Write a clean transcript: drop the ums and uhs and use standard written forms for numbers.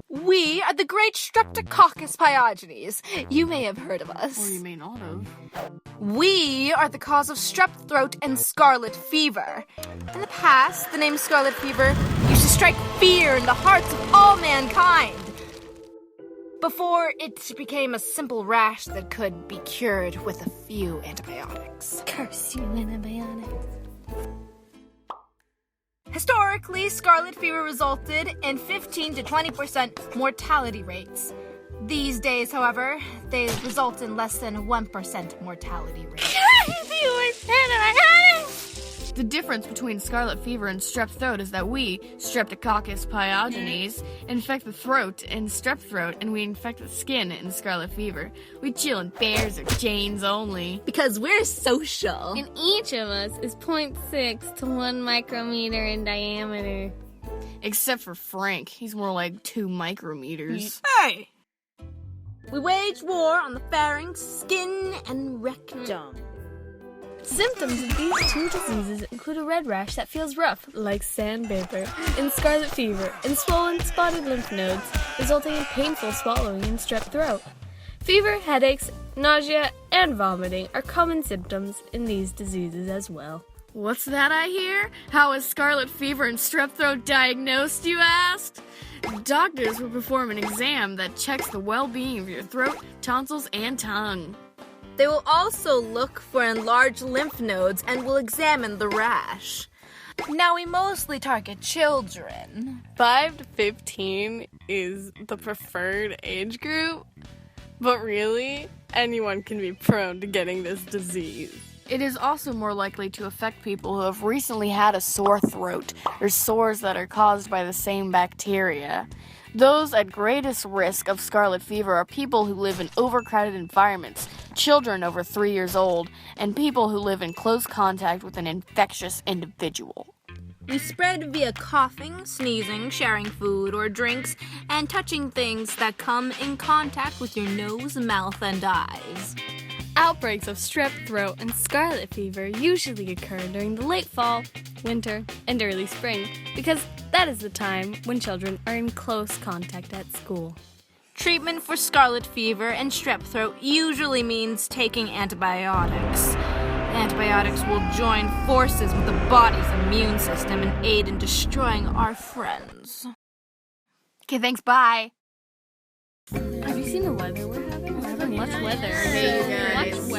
We are the great Streptococcus pyogenes. You may have heard of us. Or you may not have. We are the cause of strep throat and scarlet fever. In the past, the name scarlet fever used to strike fear in the hearts of all mankind, before it became a simple rash that could be cured with a few antibiotics. Curse you, antibiotics. Historically, scarlet fever resulted in 15 to 20% mortality rates. These days, however, they result in less than 1% mortality rate. The difference between scarlet fever and strep throat is that we, Streptococcus pyogenes, infect the throat in strep throat, and we infect the skin in scarlet fever. We chill in bears or chains only. Because we're social. And each of us is 0.6 to 1 micrometer in diameter. Except for Frank. He's more like 2 micrometers. Hey! We wage war on the pharynx, skin, and rectum. Symptoms of these two diseases include a red rash that feels rough, like sandpaper, and scarlet fever, and swollen, spotted lymph nodes, resulting in painful swallowing and strep throat. Fever, headaches, nausea, and vomiting are common symptoms in these diseases as well. What's that I hear? How is scarlet fever and strep throat diagnosed, you asked? Doctors will perform an exam that checks the well-being of your throat, tonsils, and tongue. They will also look for enlarged lymph nodes and will examine the rash. Now, we mostly target children. 5 to 15 is the preferred age group, but really, anyone can be prone to getting this disease. It is also more likely to affect people who have recently had a sore throat or sores that are caused by the same bacteria. Those at greatest risk of scarlet fever are people who live in overcrowded environments, children over 3 years old, and people who live in close contact with an infectious individual. We spread via coughing, sneezing, sharing food or drinks, and touching things that come in contact with your nose, mouth, and eyes. Outbreaks of strep throat and scarlet fever usually occur during the late fall, winter, and early spring, because that is the time when children are in close contact at school. Treatment for scarlet fever and strep throat usually means taking antibiotics. Antibiotics will join forces with the body's immune system and aid in destroying our friends. Okay, thanks, bye. Have you seen the weather we're having? We're having much weather. Hey, you guys.